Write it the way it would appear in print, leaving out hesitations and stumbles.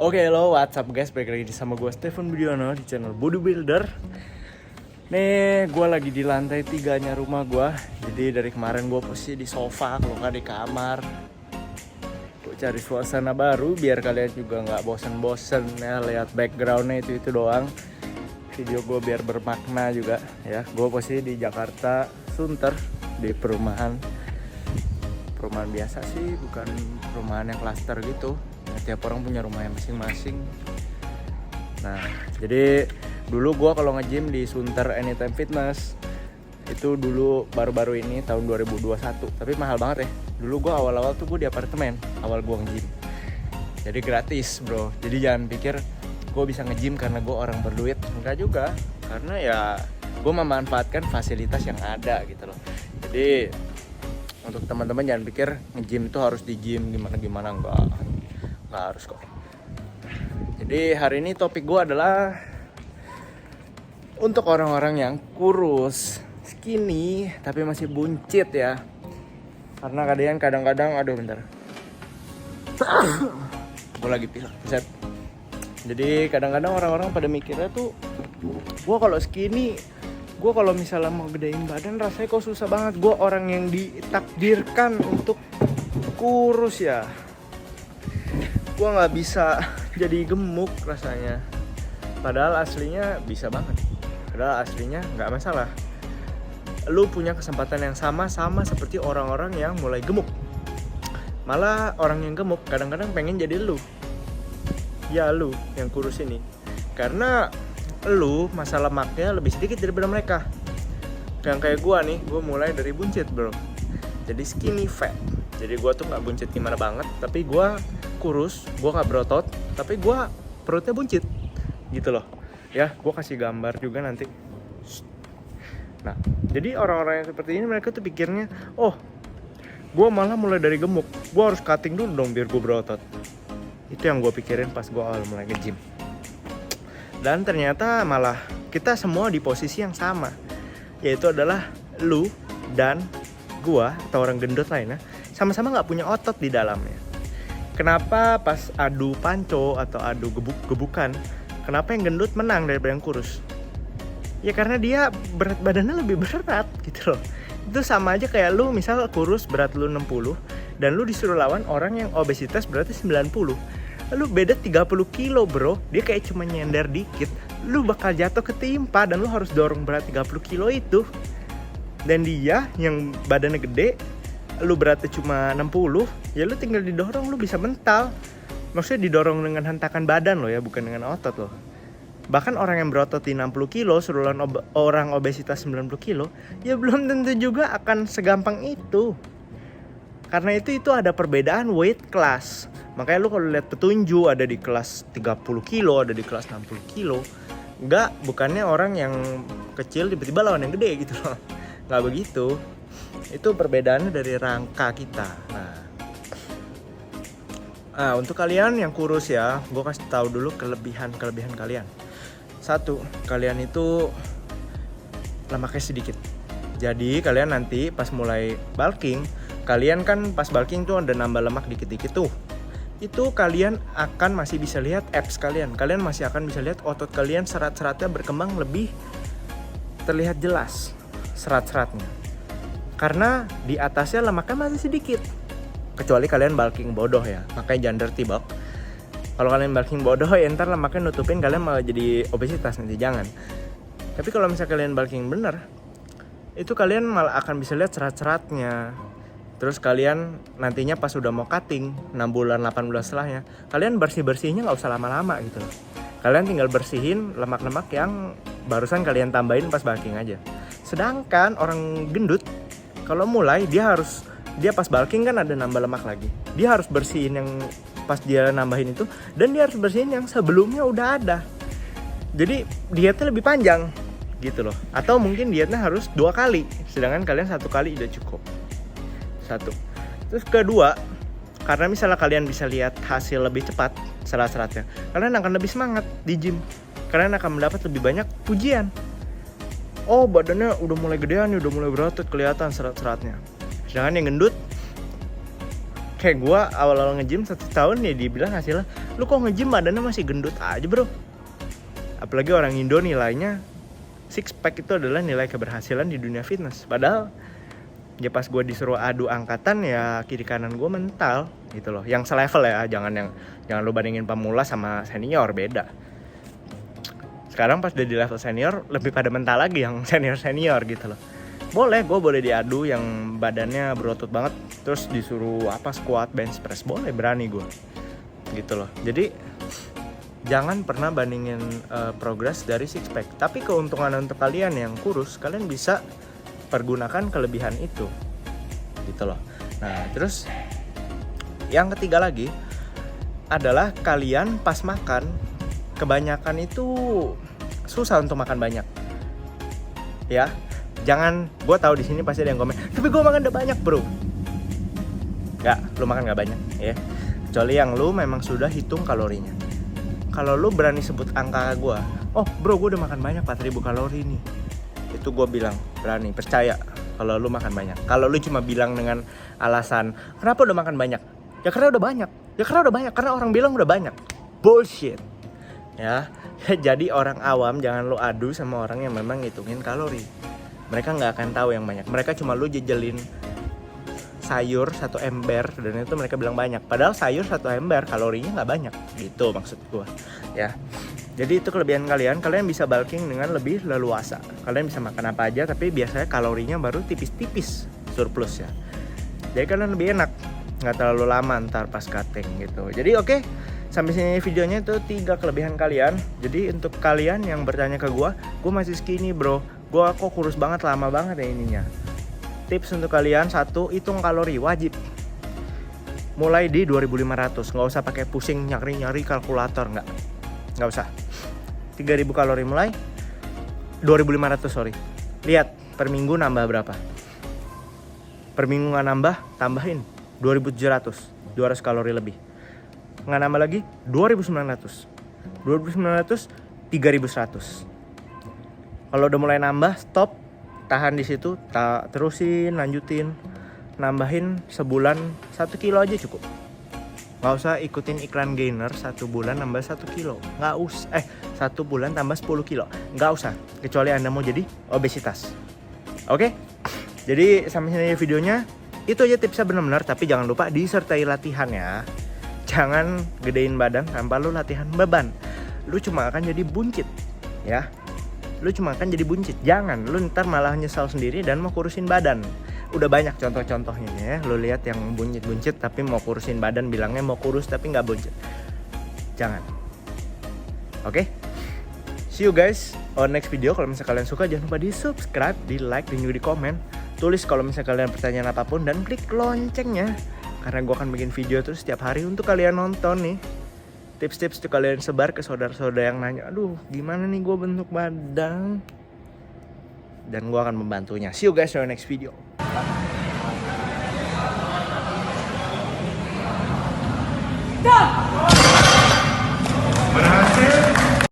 Oke, hello, what's up guys? Balik lagi sama gue Stephen Budiono di channel Bodybuilder. Nih, gue lagi di lantai 3-nya rumah gue. Jadi dari kemarin gue posisi di sofa, kalau nggak di kamar. Gue cari suasana baru biar kalian juga nggak bosen-bosen ya lihat backgroundnya itu doang. Video gue biar bermakna juga ya. Gue posisi di Jakarta, Sunter, di perumahan biasa sih, bukan perumahan yang klaster gitu. Tiap orang punya rumahnya masing-masing. Nah, jadi dulu gue kalau nge-gym di Sunter Anytime Fitness itu dulu baru-baru ini tahun 2021, tapi mahal banget ya. Dulu gue awal-awal tuh gue di apartemen awal gue nge-gym, jadi gratis bro. Jadi jangan pikir gue bisa nge-gym karena gue orang berduit, enggak juga, karena ya gue memanfaatkan fasilitas yang ada gitu loh. Jadi untuk teman-teman jangan pikir nge-gym itu harus di gym gimana-gimana, nggak harus kok. Jadi hari ini topik gue adalah untuk orang-orang yang kurus, skinny, tapi masih buncit ya. Karena kadang-kadang, aduh bentar, gue lagi pilek, set. Jadi kadang-kadang orang-orang pada mikirnya tuh, gue kalau skinny, gue kalau misalnya mau gedein badan rasanya kok susah banget. Gue orang yang ditakdirkan untuk kurus ya. Gue nggak bisa jadi gemuk rasanya. Padahal aslinya bisa banget. Padahal aslinya nggak masalah. Lu punya kesempatan yang sama seperti orang-orang yang mulai gemuk. Malah orang yang gemuk kadang-kadang pengen jadi lu. Ya lu yang kurus ini. Karena lu masa lemaknya lebih sedikit daripada mereka. Yang kayak gue nih, gue mulai dari buncit bro. Jadi skinny fat. Jadi gue tuh nggak buncit gimana banget, tapi gue kurus, gue nggak berotot, tapi gue perutnya buncit, gitu loh. Ya, gue kasih gambar juga nanti. Nah, jadi orang-orang yang seperti ini mereka tuh pikirnya, oh, gue malah mulai dari gemuk, gue harus cutting dulu dong biar gue berotot. Itu yang gue pikirin pas gue awal mulai nge-gym. Dan ternyata malah kita semua di posisi yang sama, yaitu adalah lu dan gua atau orang gendut lainnya sama-sama nggak punya otot di dalamnya. Kenapa pas adu panco atau adu gebuk-gebukan, kenapa yang gendut menang daripada yang kurus? Ya karena dia berat badannya lebih berat gitu loh. Itu sama aja kayak lu misal kurus berat lu 60 dan lu disuruh lawan orang yang obesitas berarti 90. Lu beda 30 kilo bro, dia kayak cuma nyender dikit, lu bakal jatuh ketimpa dan lu harus dorong berat 30 kilo itu. Dan dia yang badannya gede, lu beratnya cuma 60, ya lu tinggal didorong, lu bisa mental. Maksudnya didorong dengan hentakan badan lo ya, bukan dengan otot lo. Bahkan orang yang berotot di 60 kilo, suruh lawan orang obesitas 90 kilo, ya belum tentu juga akan segampang itu. Karena itu ada perbedaan weight class. Makanya lu kalau lihat petunjuk ada di kelas 30 kilo, ada di kelas 60 kilo. Bukannya orang yang kecil tiba-tiba lawan yang gede gitu loh. Nggak begitu. Itu perbedaannya dari rangka kita. Nah, untuk kalian yang kurus ya, gue kasih tahu dulu kelebihan kalian. 1, kalian itu lemaknya sedikit. Jadi kalian nanti pas mulai bulking, kalian kan pas bulking tuh ada nambah lemak dikit-dikit tuh. Itu kalian akan masih bisa lihat abs kalian. Kalian masih akan bisa lihat otot kalian, serat-seratnya berkembang lebih terlihat jelas serat-seratnya. Karena di atasnya lemaknya masih sedikit. Kecuali kalian bulking bodoh ya, makanya jangan dirty bulk. Kalau kalian bulking bodoh ya ntar lemaknya nutupin kalian malah jadi obesitas nanti, jangan. Tapi kalau misalnya kalian bulking bener, itu kalian malah akan bisa lihat serat-seratnya. Terus kalian nantinya pas udah mau cutting 6 bulan 8 bulan setelahnya, kalian bersih-bersihnya gak usah lama-lama gitu. Kalian tinggal bersihin lemak-lemak yang barusan kalian tambahin pas bulking aja. Sedangkan orang gendut kalau mulai dia pas bulking kan ada nambah lemak lagi. Dia harus bersihin yang pas dia nambahin itu, dan dia harus bersihin yang sebelumnya udah ada. Jadi dietnya lebih panjang gitu loh. Atau mungkin dietnya harus 2 kali, sedangkan kalian 1 kali udah cukup. 1. Terus kedua, karena misalnya kalian bisa lihat hasil lebih cepat serat-seratnya, kalian akan lebih semangat di gym. Kalian akan mendapat lebih banyak pujian. Oh, badannya udah mulai gedean nih, udah mulai berotot, kelihatan serat-seratnya. Sedangkan yang gendut, kayak gue awal-awal nge-gym 1 tahun ya dibilang hasilnya, Lu kok nge-gym badannya masih gendut aja bro. Apalagi orang Indo nilainya six pack itu adalah nilai keberhasilan di dunia fitness. Padahal ya pas gue disuruh adu angkatan ya kiri kanan gue mental gitu loh. Yang selevel ya, jangan lu bandingin pemula sama senior, beda. Sekarang pas udah di level senior lebih pada mental lagi yang senior gitu loh. Gue boleh diadu yang badannya berotot banget terus disuruh squat, bench press, boleh, berani gue gitu loh. Jadi jangan pernah bandingin progres dari six pack. Tapi keuntungan untuk kalian yang kurus, kalian bisa pergunakan kelebihan itu gitu loh. Nah terus yang ketiga lagi adalah kalian pas makan, kebanyakan itu susah untuk makan banyak ya. Jangan, gue tahu di sini pasti ada yang komen, tapi gue makan udah banyak bro. Nggak, lu makan nggak banyak ya, kecuali yang lu memang sudah hitung kalorinya. Kalau lu berani sebut angka gue, oh bro gue udah makan banyak 4000 kalori nih, itu gue bilang berani, percaya kalau lu makan banyak. Kalau lu cuma bilang dengan alasan kenapa udah makan banyak, ya karena udah banyak, karena orang bilang udah banyak, bullshit ya. Jadi orang awam jangan lu adu sama orang yang memang ngitungin kalori. Mereka nggak akan tahu yang banyak, mereka cuma lu jejelin sayur 1 ember dan itu mereka bilang banyak, padahal sayur 1 ember kalorinya nggak banyak gitu maksud gue ya. Jadi itu kelebihan kalian bisa bulking dengan lebih leluasa. Kalian bisa makan apa aja tapi biasanya kalorinya baru tipis-tipis surplus ya. Jadi kalian lebih enak, nggak terlalu lama ntar pas cutting gitu. Jadi oke, sampai sini videonya itu 3 kelebihan kalian. Jadi untuk kalian yang bertanya ke gue masih skinny bro, gue kok kurus banget, lama banget ya ininya. Tips untuk kalian, 1, hitung kalori wajib. Mulai di 2500, nggak usah pakai pusing nyari kalkulator, nggak usah. 3000 kalori mulai, 2500 sorry. Lihat per minggu nambah berapa. Per minggu nggak nambah, tambahin 2700, 200 kalori lebih. Nggak nambah lagi, 2900, 3100. Kalau udah mulai nambah, stop, tahan di situ, terusin, lanjutin, nambahin sebulan 1 kilo aja cukup. Nggak usah ikutin iklan gainer 1 bulan nambah 1 kilo. Nggak usah, 1 bulan tambah 10 kilo. Nggak usah, kecuali Anda mau jadi obesitas. Oke? Jadi sampai sini videonya. Itu aja tipsnya benar-benar, tapi jangan lupa disertai latihan ya. Jangan gedein badan tanpa lu latihan beban. Lu cuma akan jadi buncit ya. Jangan, lu ntar malah nyesal sendiri dan mau kurusin badan. Udah banyak contoh-contohnya ya. Lu lihat yang buncit-buncit tapi mau kurusin badan, bilangnya mau kurus tapi nggak buncit. Jangan. Oke? See you guys on next video. Kalau misalnya kalian suka jangan lupa di subscribe, di like, dan juga di komen. Tulis kalau misalnya kalian pertanyaan apapun dan klik loncengnya, karena gue akan bikin video terus setiap hari untuk kalian nonton nih. Tips-tips tuh kalian sebar ke saudara-saudara yang nanya, aduh gimana nih gue bentuk badan, dan gue akan membantunya. See you guys on the next video. Stop!